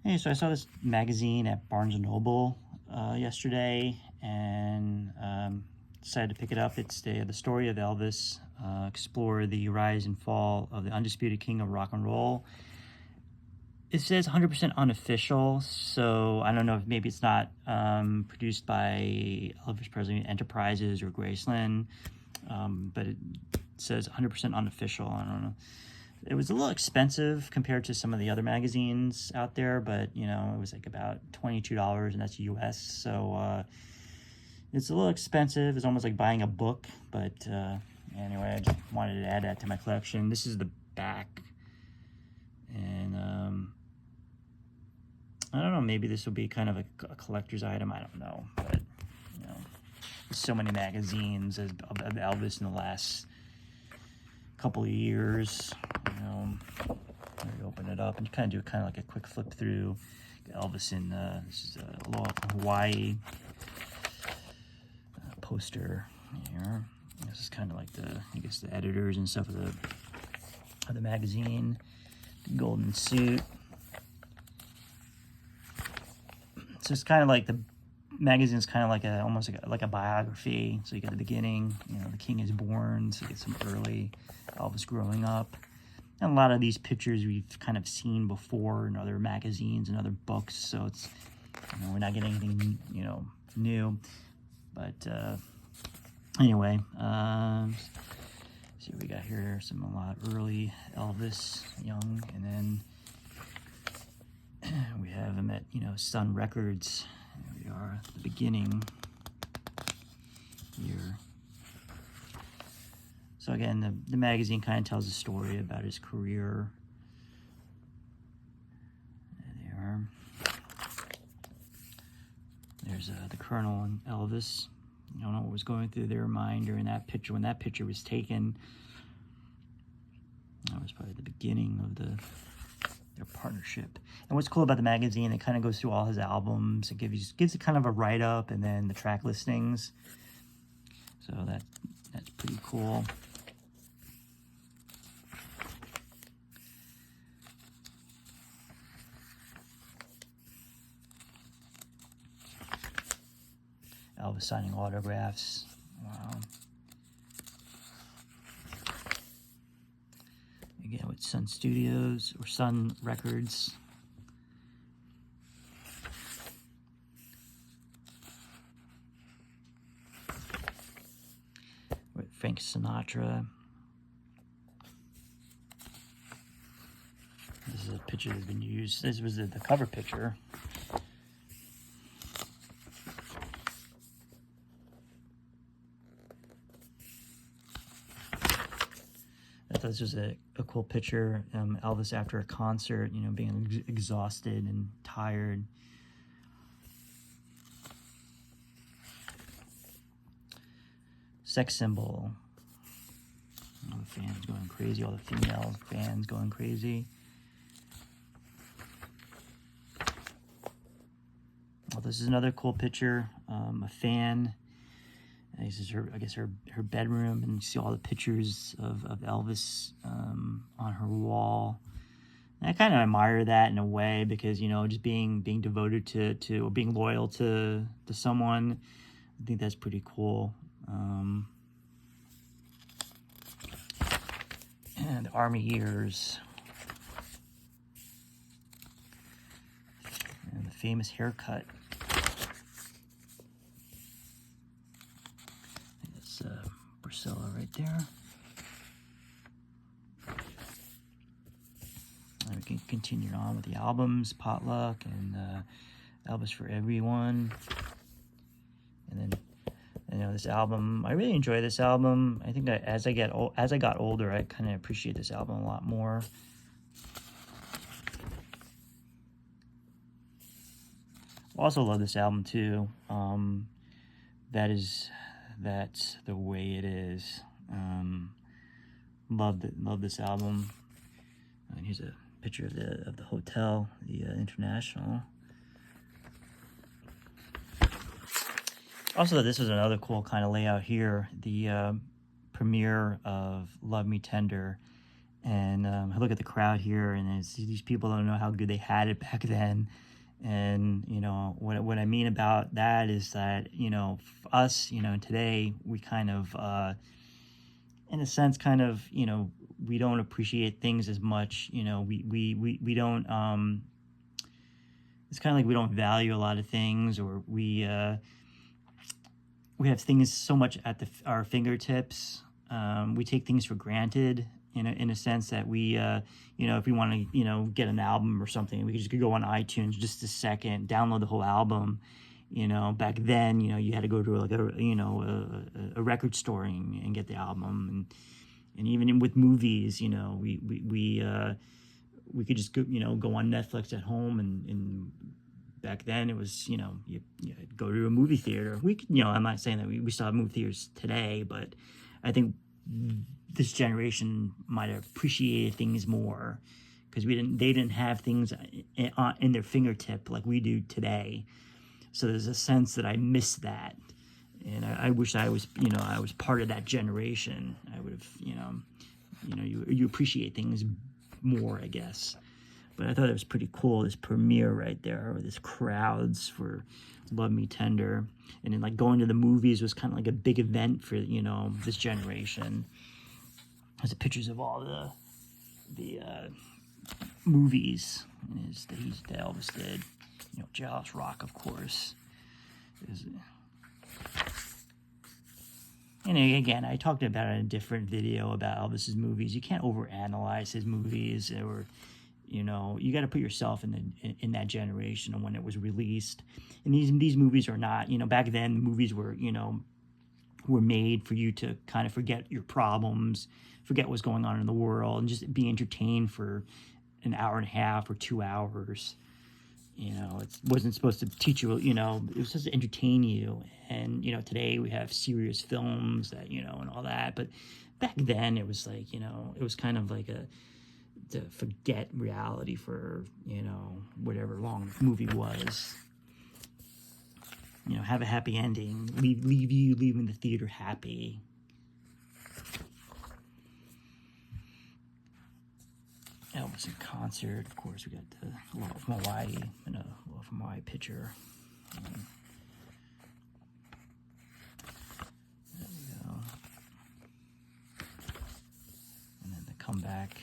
Hey, so I saw this magazine at Barnes& Noble yesterday, and decided to pick it up. It's the story of Elvis, explore the rise and fall of the undisputed king of rock and roll. It says 100% unofficial, so I don't know if maybe it's not produced by Elvis Presley Enterprises or Graceland, but it says 100% unofficial. I don't know. It was a little expensive compared to some of the other magazines out there, but you know, it was like about $22, and that's US. So it's a little expensive. It's almost like buying a book, but anyway, I just wanted to add that to my collection. This is the back, and I don't know, maybe this will be kind of a collector's item. I don't know, but you know, there's so many magazines of Elvis in the last couple of years. You know, you open it up and you kind of do kind of like a quick flip through. Elvis in this is a little Hawaii poster here. This is kind of like I guess the editors and stuff of the magazine. The golden suit. So it's kind of like the magazine's kind of like almost like a biography. So you got the beginning, you know, the king is born, so you get some early Elvis growing up. And a lot of these pictures we've kind of seen before in other magazines and other books, so it's, you know, we're not getting anything, you know, new. But anyway, see what we got here. A lot early Elvis, young, and then we have him at, you know, Sun Records. There we are, the beginning here. So again, the magazine kind of tells a story about his career. There they are. There's the Colonel and Elvis. I don't know what was going through their mind during that picture. When that picture was taken, that was probably the beginning of their partnership. And what's cool about the magazine, it kind of goes through all his albums. It gives it kind of a write-up and then the track listings. So that's pretty cool. Elvis signing autographs. Wow. Again, with Sun Studios or Sun Records. With Frank Sinatra. This is a picture that's been used. This was the cover picture. I thought this was a cool picture. Elvis after a concert, you know, being exhausted and tired. Sex symbol. All the fans going crazy. All the female fans going crazy. Well, this is another cool picture. A fan. This is her, I guess her bedroom, and you see all the pictures of Elvis on her wall. And I kind of admire that in a way, because, you know, just being devoted to or being loyal to someone, I think that's pretty cool. And the Army years, and the famous haircut. Priscilla right there. And we can continue on with the albums, Potluck and Elvis for Everyone. And then, you know, this album, I really enjoy this album. I think that as I got older, I kind of appreciate this album a lot more. Also love this album too. That's the way it is. Love this album. And here's a picture of the hotel, the International. Also, this was another cool kind of layout here. The premiere of Love Me Tender, And I look at the crowd here, and these people don't know how good they had it back then. And, you know, what I mean about that is that, you know, us, you know, today, we kind of, in a sense, kind of, you know, we don't appreciate things as much. You know, we don't, it's kind of like we don't value a lot of things, or we have things so much at our fingertips. We take things for granted in a sense that we, you know, if we want to, you know, get an album or something, we just could go on iTunes just a second, download the whole album. You know, back then, you know, you had to go to like a record store and get the album, and even with movies, you know, we could just go, you know, go on Netflix at home, and back then it was, you know, you go to a movie theater. We could, you know, I'm not saying that we still have movie theaters today, but I think this generation might have appreciated things more because they didn't have things in their fingertip like we do today. So there's a sense that I miss that, and I wish I was, you know, I was part of that generation. I would have, you know, you appreciate things more, I guess. But I thought it was pretty cool, this premiere right there, or this crowds for Love Me Tender. And then, like, going to the movies was kind of like a big event for, you know, this generation. There's pictures of all the movies that Elvis did. You know, Jailhouse Rock, of course. And again, I talked about it in a different video about Elvis's movies. You can't overanalyze his movies, or, you know, you got to put yourself in that generation and when it was released. And these movies are not, you know, back then movies were, you know, were made for you to kind of forget your problems, forget what's going on in the world, and just be entertained for an hour and a half or 2 hours. You know, it wasn't supposed to teach you, you know, it was supposed to entertain you. And, you know, today we have serious films that, you know, and all that. But back then it was like, you know, it was kind of like to forget reality for, you know, whatever long the movie was. You know, have a happy ending, leaving the theater happy. Elvis in concert, of course. We got the Love from Hawaii and a Love from Hawaii picture. There we go. And then the comeback.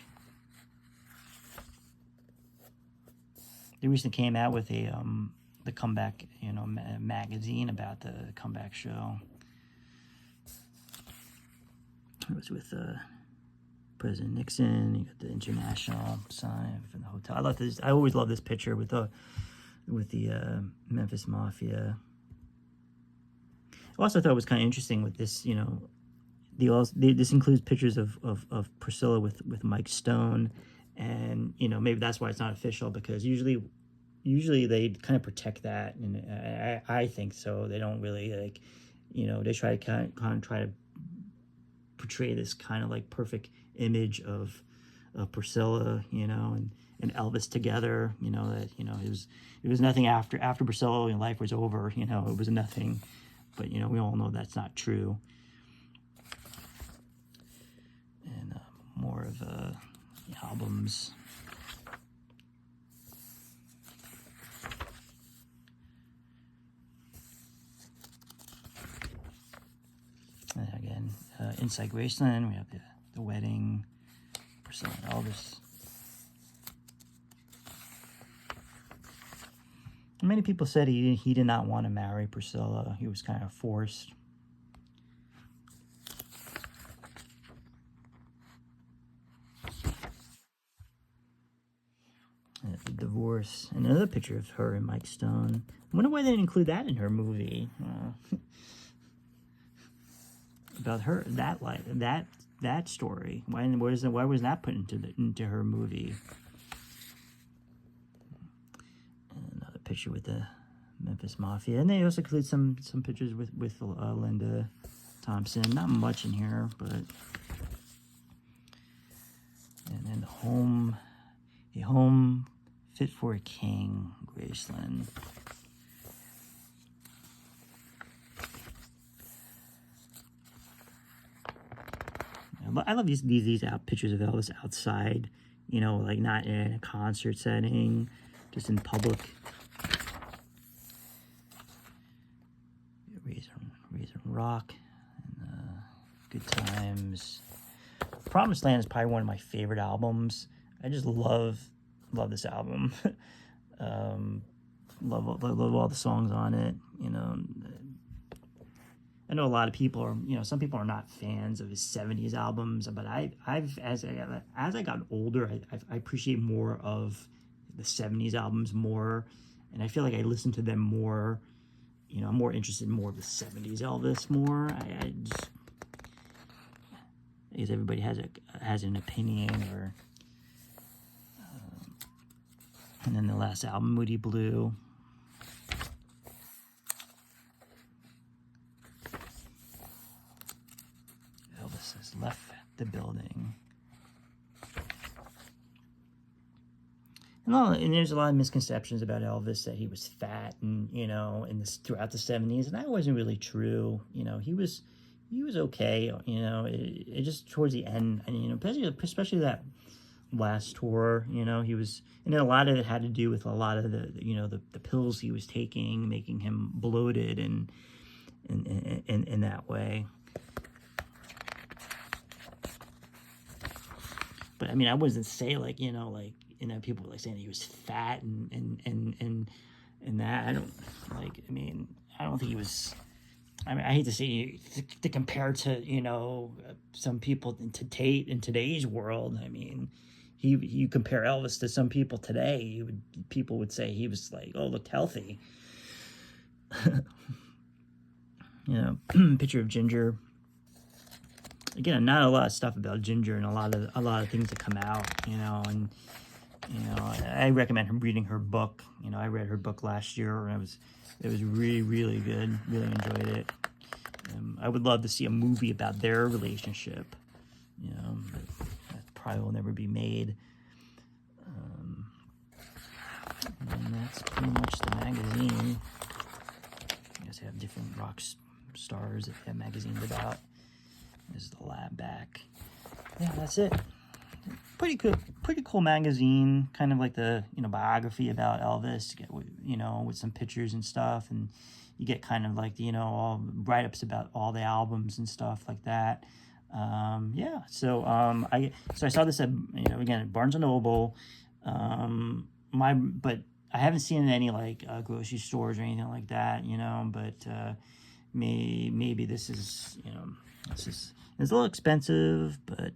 They recently came out with the comeback, you know, magazine about the comeback show. It was with President Nixon. You got the international sign from the hotel. I love this. I always love this picture with the Memphis Mafia. I also thought it was kind of interesting with this. You know, this includes pictures of Priscilla with Mike Stone, and, you know, maybe that's why it's not official, because usually they kind of protect that, and I think so. They don't really, like, you know, they try to kind of try to portray this kind of like perfect image of Priscilla, you know, and Elvis together. You know, that, you know, it was nothing after Priscilla, and life was over. You know, it was nothing. But, you know, we all know that's not true. And more of albums. And again, inside Graceland, we have the wedding, Priscilla and Elvis. And many people said he did not want to marry Priscilla. He was kind of forced. The divorce. And another picture of her and Mike Stone. I wonder why they didn't include that in her movie. About her, that story. Why was that put into her movie? And another picture with the Memphis Mafia, and they also include some pictures with Linda Thompson. Not much in here, but and then a home fit for a king, Graceland. But I love these out pictures of Elvis outside, you know, like not in a concert setting, just in public. Raisin Rock, and Good Times. Promised Land is probably one of my favorite albums. I just love this album. Love all the songs on it. You know, I know a lot of people are, you know, some people are not fans of his 70s albums, but as I got older, I appreciate more of the 70s albums more, and I feel like I listen to them more. You know, I'm more interested in more of the 70s Elvis more. I just, I guess everybody has an opinion, or and then the last album, Moody Blue. Elvis has left the building. And there's a lot of misconceptions about Elvis, that he was fat, and you know, throughout the 70s, and that wasn't really true. You know, he was okay. You know, it just towards the end, and you know, especially that last tour. You know, he was, and then a lot of it had to do with a lot of the pills he was taking, making him bloated, and in that way. But I mean, I wasn't say like, you know, people were like saying he was fat and that. I don't like. I mean, I don't think he was. I mean, I hate to say to compare to, you know, some people in today's world. I mean, you compare Elvis to some people today, people would say he was like, oh, looked healthy. You know, picture of Ginger. Again, not a lot of stuff about Ginger, and a lot of things that come out, you know, and you know, I recommend reading her book. You know, I read her book last year, and it was really, really good. Really enjoyed it. I would love to see a movie about their relationship. You know, but that probably will never be made. And that's pretty much the magazine. I guess they have different rock stars that they have magazines about. This is the lab back. Yeah, that's it. Pretty cool magazine. Kind of like the, you know, biography about Elvis. You know, with some pictures and stuff, and you get kind of like, you know, all write-ups about all the albums and stuff like that. Yeah. So I saw this at, you know, again at Barnes and Noble. But I haven't seen it in any like grocery stores or anything like that. You know, but maybe this is, you know, it's a little expensive, but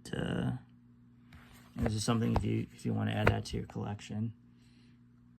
this is something if you want to add that to your collection.